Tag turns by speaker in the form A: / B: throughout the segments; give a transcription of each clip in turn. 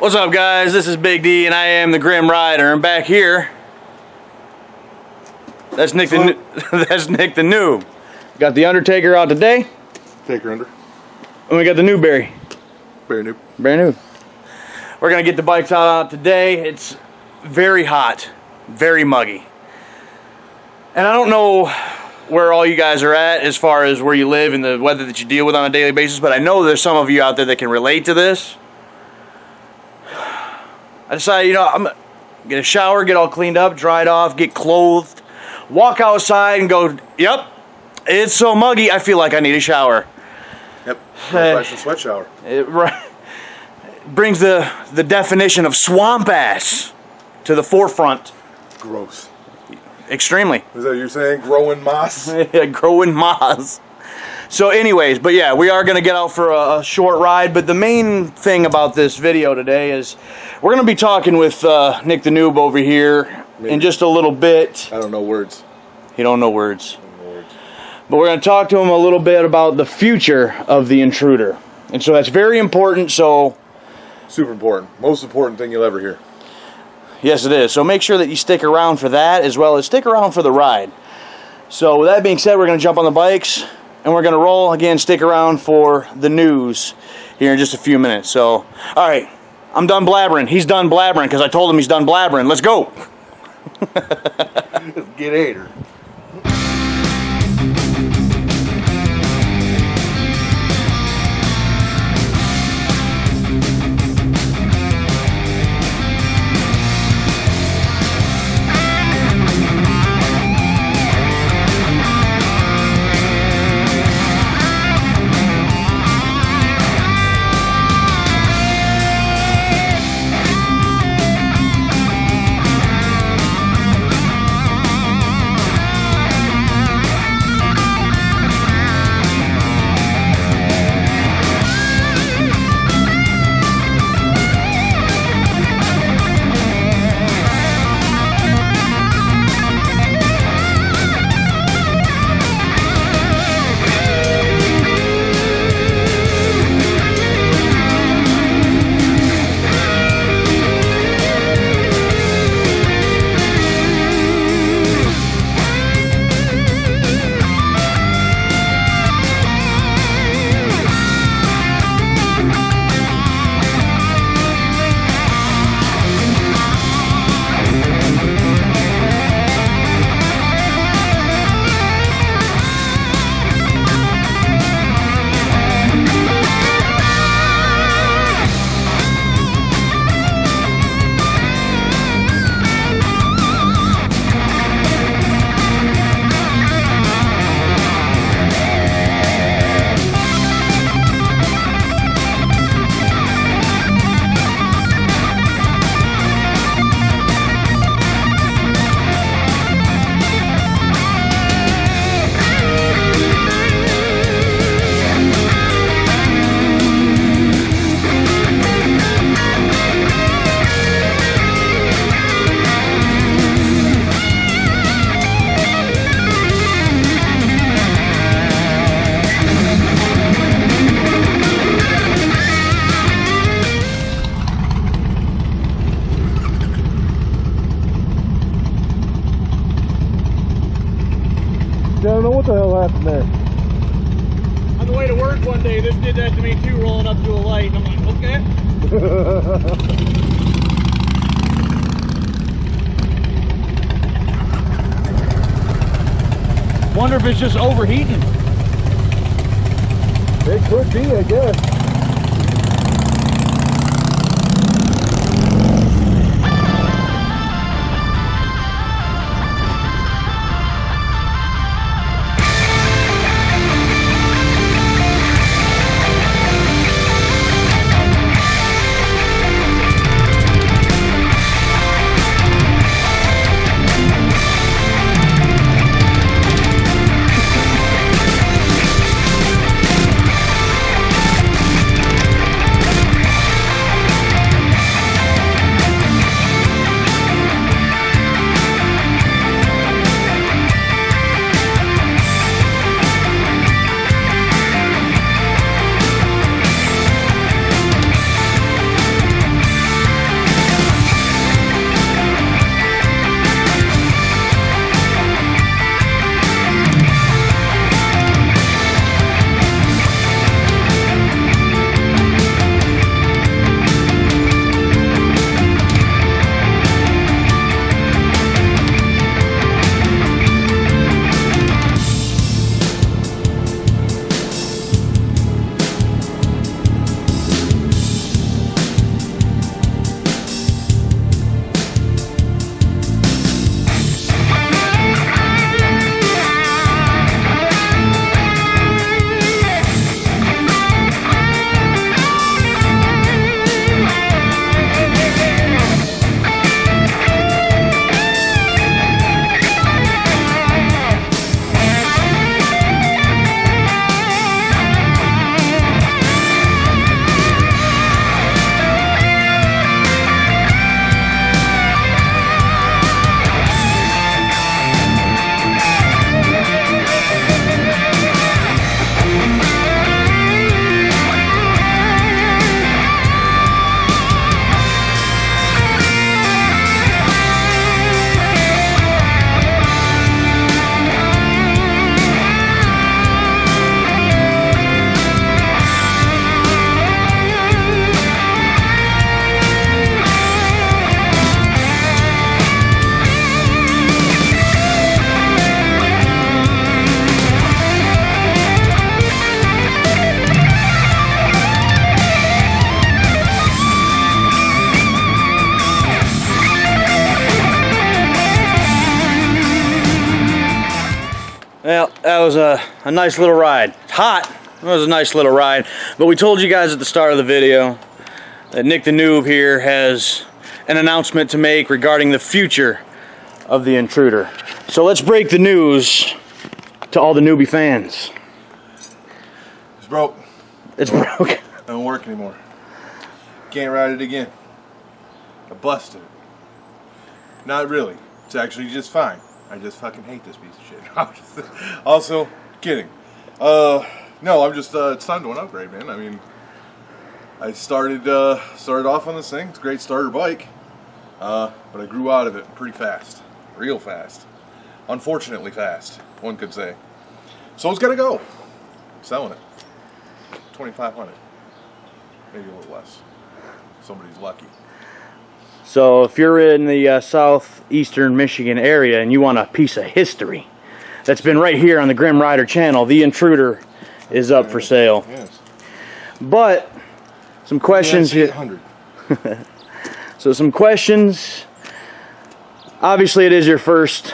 A: What's up, guys? This is Big D, and I am the Grim Rider. And back here, that's Nick the that's Nick the Noob. Got the Undertaker out today.
B: Taker under.
A: And we got the Newberry.
B: Brand new.
A: Brand new. We're gonna get the bikes out today. It's very hot, very muggy, and I don't know where all you guys are at as far as where you live and the weather that you deal with on a daily basis, but I know there's some of you out there that can relate to this. I decided, you know, I'm gonna get a shower, get all cleaned up, dried off, get clothed, walk outside and go, yep, it's so muggy, I feel like I need a shower.
B: Yep, old-fashioned sweat shower.
A: It brings the definition of swamp ass to the forefront.
B: Gross.
A: Extremely.
B: Is that what you're saying? Growing moss?
A: Yeah, growing moss. So anyways, but yeah, we are going to get out for a short ride, but the main thing about this video today is we're going to be talking with Nick the Noob over here in just a little bit.
B: I don't know words.
A: He don't know words. But we're going to talk to him a little bit about the future of the Intruder. And so that's very important, so...
B: Super important. Most important thing you'll ever hear.
A: Yes, it is. So make sure that you stick around for that, as well as stick around for the ride. So with that being said, we're going to jump on the bikes, and we're going to roll. Again, stick around for the news here in just a few minutes. So, all right, I'm done blabbering. He's done blabbering because I told him he's done blabbering. Let's go.
B: Get hater. I don't know what the hell happened there.
A: On the way to work one day, this did that to me too, rolling up to a light. I'm like, okay. Wonder if it's just overheating.
B: It could be, I guess.
A: Well, that was a nice little ride. Hot. It was a nice little ride. But we told you guys at the start of the video that Nick the Noob here has an announcement to make regarding the future of the Intruder. So let's break the news to all the newbie fans.
B: It's broke.
A: It's broke.
B: It don't work anymore. Can't ride it again. I busted it. Not really. It's actually just fine. I just fucking hate this piece of shit. Also, kidding. No, I'm just, it's time to an upgrade, man. I mean, I started off on this thing. It's a great starter bike. But I grew out of it pretty fast. Real fast. Unfortunately fast, one could say. So it's gotta go. Selling it. $2,500. Maybe a little less. Somebody's lucky.
A: So if you're in the southeastern Michigan area and you want a piece of history that's been right here on the Grim Rider channel, the Intruder is up for sale.
B: Yes.
A: But some questions here.
B: 800.
A: So some questions. Obviously, it is your first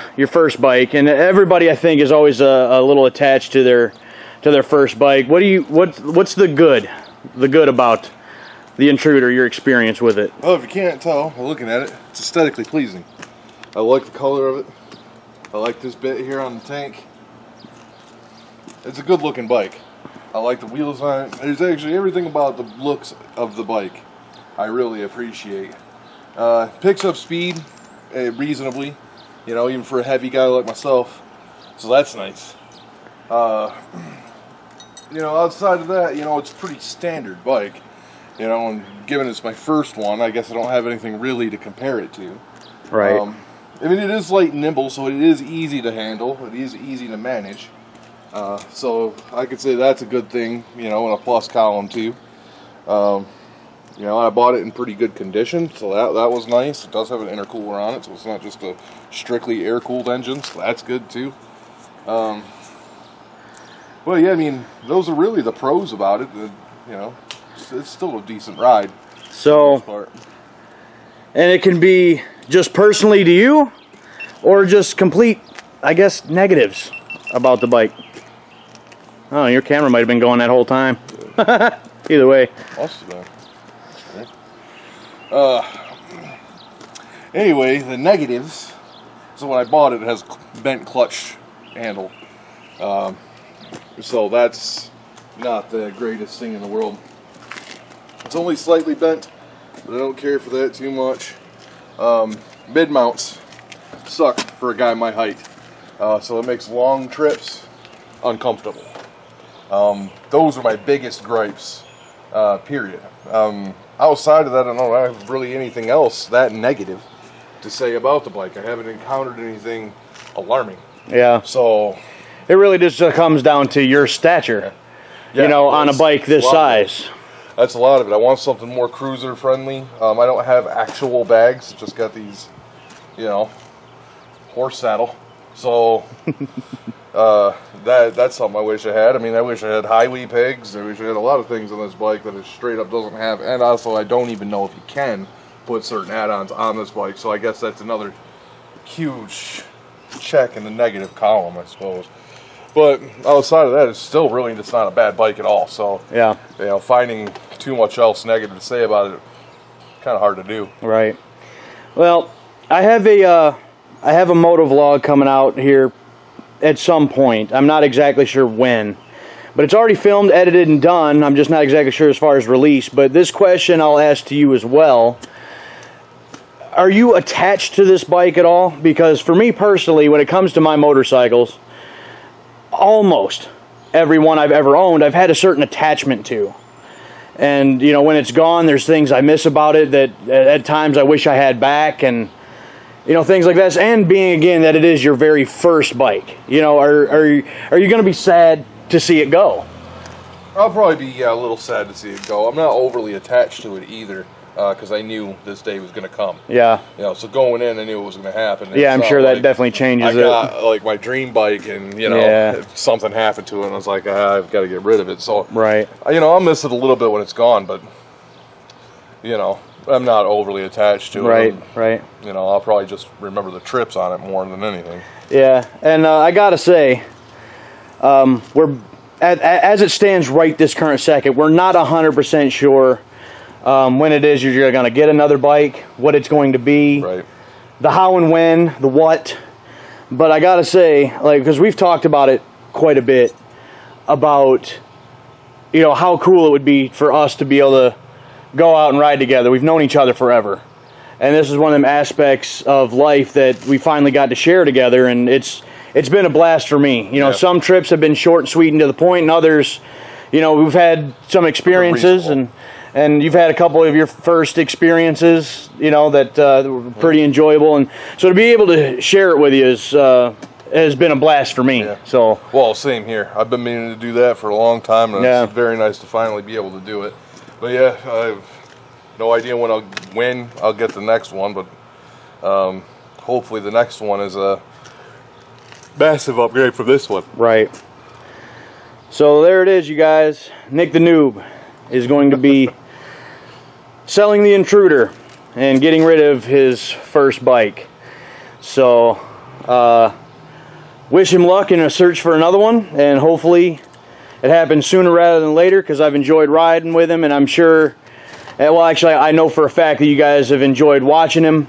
A: bike, and everybody I think is always a little attached to their first bike. What's the good about the Intruder? Your experience with it?
B: Well, if you can't tell by looking at it, it's aesthetically pleasing. I like the color of it. I like this bit here on the tank. It's a good looking bike. I like the wheels on it. There's actually everything about the looks of the bike I really appreciate. Picks up speed reasonably, you know, even for a heavy guy like myself. So that's nice. You know, outside of that, you know, it's a pretty standard bike. You know, and given it's my first one, I guess I don't have anything really to compare it to.
A: Right.
B: I mean, it is light and nimble, so it is easy to handle. It is easy to manage. So I could say that's a good thing, you know, and a plus column too. You know, I bought it in pretty good condition, so that was nice. It does have an intercooler on it, so it's not just a strictly air-cooled engine, so that's good too. Well, yeah, I mean, those are really the pros about it. You know, it's still a decent ride.
A: So, and it can be just personally to you, or just complete, I guess, negatives about the bike. Oh, your camera might have been going that whole time. Either way.
B: Anyway, the negatives. So when I bought it, it has bent clutch handle. So that's not the greatest thing in the world. It's only slightly bent, but I don't care for that too much. Mid mounts suck for a guy my height. So it makes long trips uncomfortable. Those are my biggest gripes, period. Outside of that, I don't have really anything else that negative to say about the bike. I haven't encountered anything alarming.
A: Yeah.
B: So
A: it really just comes down to your stature, you know, on a bike this size.
B: That's a lot of it. I want something more cruiser friendly. I don't have actual bags. Just got these, you know, horse saddle. So that's something I wish I had. I mean, I wish I had highway pegs. I wish I had a lot of things on this bike that it straight up doesn't have. And also, I don't even know if you can put certain add-ons on this bike. So I guess that's another huge check in the negative column, I suppose. But outside of that, it's still really just not a bad bike at all. So
A: yeah,
B: you know, finding too much else negative to say about it, kind of hard to do.
A: Right. Well, I have a moto vlog coming out here at some point. I'm not exactly sure when, but it's already filmed, edited, and done. I'm just not exactly sure as far as release. But this question I'll ask to you as well. Are you attached to this bike at all? Because for me personally, when it comes to my motorcycles, almost every one I've ever owned, I've had a certain attachment to. And, you know, when it's gone, there's things I miss about it that at times I wish I had back, and, you know, things like that. And being, again, that it is your very first bike. You know, are you going to be sad to see it go?
B: I'll probably be a little sad to see it go. I'm not overly attached to it either, because I knew this day was going to come.
A: Yeah.
B: You know, so going in, I knew it was going to happen.
A: Yeah, I'm sure that definitely changes it.
B: I got, like, my dream bike, and, you know, something happened to it, and I was like, I've got to get rid of it. So,
A: right.
B: You know, I'll miss it a little bit when it's gone, but, you know, I'm not overly attached to it.
A: Right.
B: You know, I'll probably just remember the trips on it more than anything.
A: Yeah, and I got to say, we're as it stands right this current second, we're not 100% sure when it is you're going to get another bike, what it's going to be,
B: right,
A: the how and when, the what. But I gotta say, like, because we've talked about it quite a bit, about, you know, how cool it would be for us to be able to go out and ride together. We've known each other forever, and this is one of them aspects of life that we finally got to share together, and it's been a blast for me. You know,
B: yeah.
A: Some trips have been short and sweet and to the point, and others, you know, we've had some experiences, and you've had a couple of your first experiences, you know, that were pretty enjoyable, and so to be able to share it with you has been a blast for me.
B: Yeah.
A: So,
B: well, same here. I've been meaning to do that for a long time, and
A: yeah.
B: It's very nice to finally be able to do it. But yeah, I have no idea when I'll get the next one, but hopefully the next one is a massive upgrade from this one.
A: right. So there it is, you guys. Nick the Noob is going to be selling the Intruder and getting rid of his first bike. So wish him luck in a search for another one, and hopefully it happens sooner rather than later, because I've enjoyed riding with him, and I'm sure, well, actually I know for a fact that you guys have enjoyed watching him.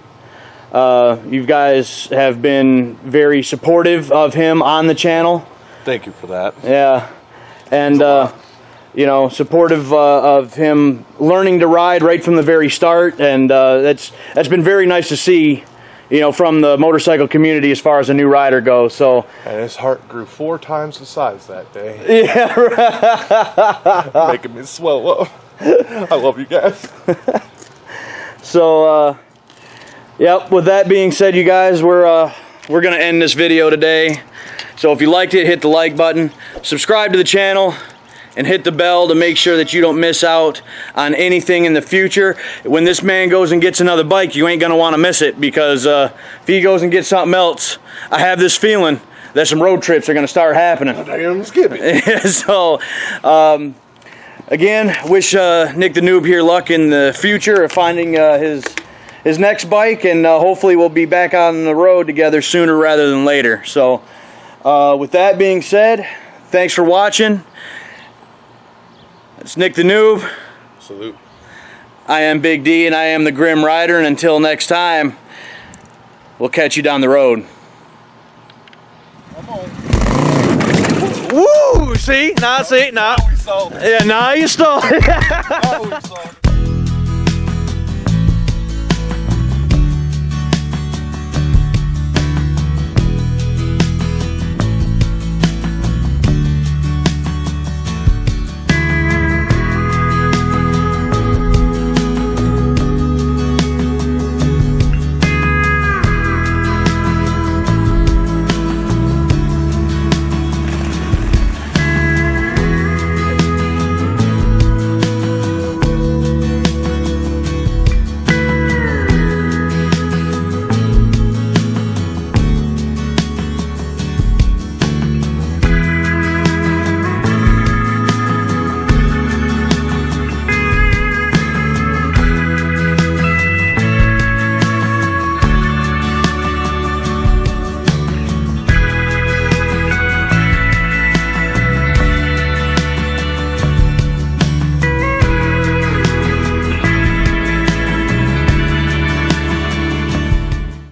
A: You guys have been very supportive of him on the channel.
B: Thank you for that.
A: Yeah, and you know, supportive of him learning to ride right from the very start, and that's been very nice to see, you know, from the motorcycle community as far as a new rider goes. So,
B: and his heart grew 4 times the size that day.
A: Yeah, right.
B: Making me swell up. I love you guys.
A: So, yep. With that being said, you guys, we're gonna end this video today. So if you liked it, hit the like button, subscribe to the channel, and hit the bell to make sure that you don't miss out on anything in the future. When this man goes and gets another bike, you ain't gonna want to miss it, because if he goes and gets something else, I have this feeling that some road trips are gonna start happening.
B: Damn, skippy.
A: So, again, wish Nick the Noob here luck in the future of finding his next bike, and hopefully we'll be back on the road together sooner rather than later. So, with that being said, thanks for watching. It's Nick the Noob.
B: Salute.
A: I am Big D, and I am the Grim Rider, and until next time, we'll catch you down the road.
B: Come on.
A: Woo! See? Nah, see? Nah.
B: Now we saw it.
A: Yeah, nah, you stole it.
B: Now we saw it.